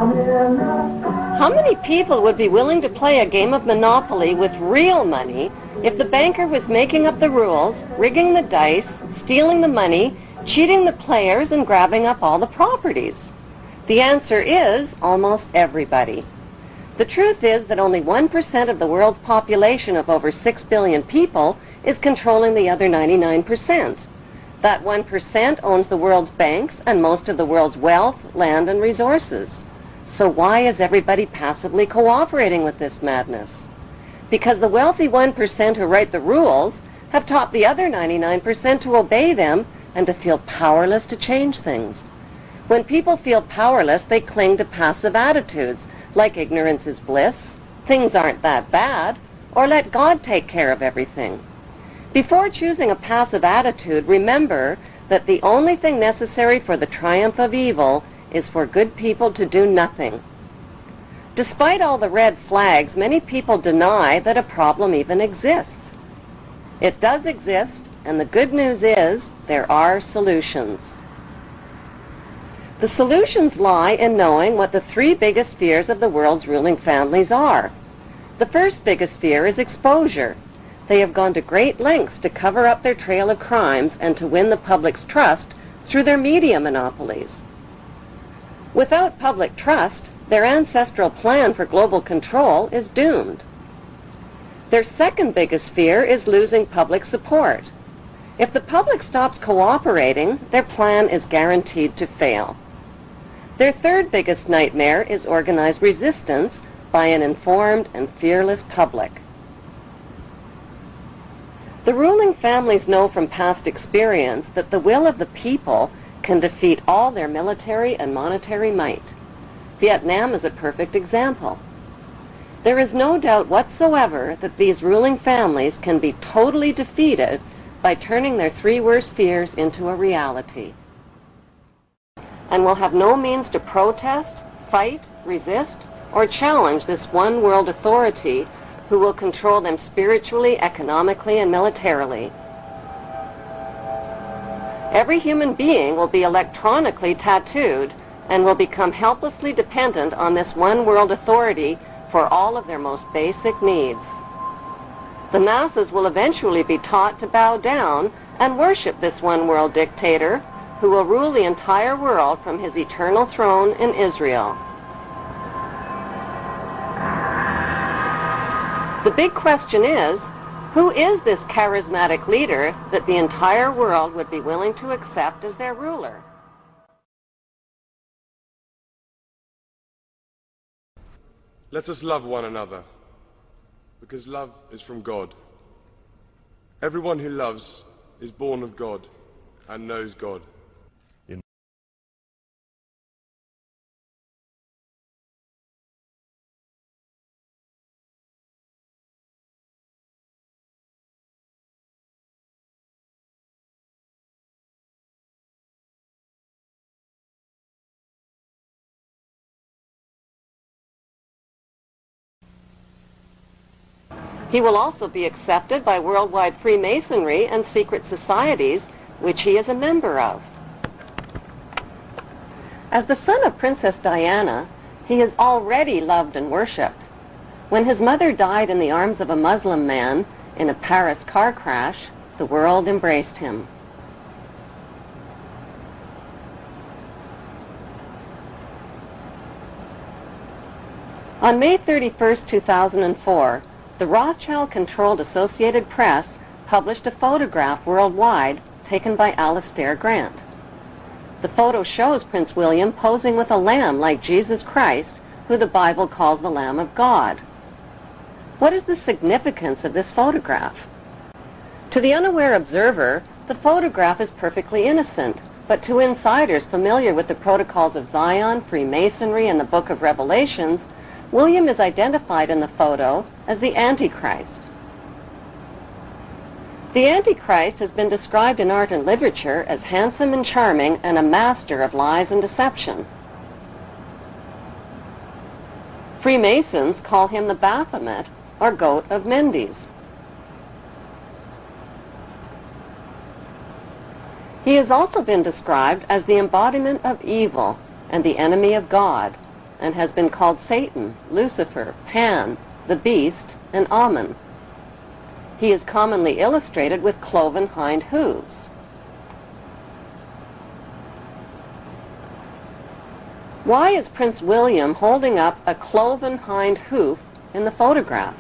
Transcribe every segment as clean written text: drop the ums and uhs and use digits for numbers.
How many people would be willing to play a game of Monopoly with real money if the banker was making up the rules, rigging the dice, stealing the money, cheating the players, and grabbing up all the properties? The answer is almost everybody. The truth is that only 1% of the world's population of over 6 billion people is controlling the other 99%. That 1% owns the world's banks and most of the world's wealth, land, and resources. So why is everybody passively cooperating with this madness? Because the wealthy 1% who write the rules have taught the other 99% to obey them and to feel powerless to change things. When people feel powerless, they cling to passive attitudes like ignorance is bliss, things aren't that bad, or let God take care of everything. Before choosing a passive attitude, remember that the only thing necessary for the triumph of evil is for good people to do nothing. Despite all the red flags, many people deny that a problem even exists. It does exist, and the good news is there are solutions. The solutions lie in knowing what the three biggest fears of the world's ruling families are. The first biggest fear is exposure. They have gone to great lengths to cover up their trail of crimes and to win the public's trust through their media monopolies. Without public trust, their ancestral plan for global control is doomed. Their second biggest fear is losing public support. If the public stops cooperating, their plan is guaranteed to fail. Their third biggest nightmare is organized resistance by an informed and fearless public. The ruling families know from past experience that the will of the people can defeat all their military and monetary might. Vietnam is a perfect example. There is no doubt whatsoever that these ruling families can be totally defeated by turning their three worst fears into a reality, and will have no means to protest, fight, resist, or challenge this one world authority who will control them spiritually, economically, and militarily. Every human being will be electronically tattooed and will become helplessly dependent on this one world authority for all of their most basic needs. The masses will eventually be taught to bow down and worship this one world dictator who will rule the entire world from his eternal throne in Israel. The big question is, who is this charismatic leader that the entire world would be willing to accept as their ruler? Let us love one another, because love is from God. Everyone who loves is born of God and knows God. He will also be accepted by worldwide Freemasonry and secret societies, which he is a member of. As the son of Princess Diana, he is already loved and worshipped. When his mother died in the arms of a Muslim man in a Paris car crash, the world embraced him. On May 31st, 2004, the Rothschild-controlled Associated Press published a photograph worldwide taken by Alistair Grant. The photo shows Prince William posing with a lamb like Jesus Christ, who the Bible calls the Lamb of God. What is the significance of this photograph? To the unaware observer, the photograph is perfectly innocent, but to insiders familiar with the protocols of Zion, Freemasonry, and the Book of Revelations, William is identified in the photo as the Antichrist. The Antichrist has been described in art and literature as handsome and charming and a master of lies and deception. Freemasons call him the Baphomet, or Goat of Mendes. He has also been described as the embodiment of evil and the enemy of God, and has been called Satan, Lucifer, Pan, the Beast, and Amen. He is commonly illustrated with cloven hind hooves. Why is Prince William holding up a cloven hind hoof in the photograph?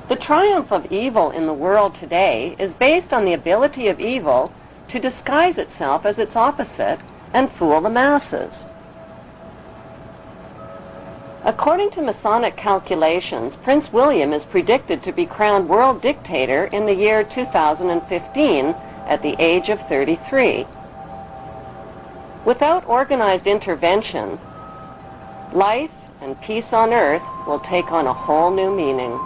The triumph of evil in the world today is based on the ability of evil to disguise itself as its opposite and fool the masses. According to Masonic calculations, Prince William is predicted to be crowned world dictator in the year 2015 at the age of 33. Without organized intervention, life and peace on earth will take on a whole new meaning.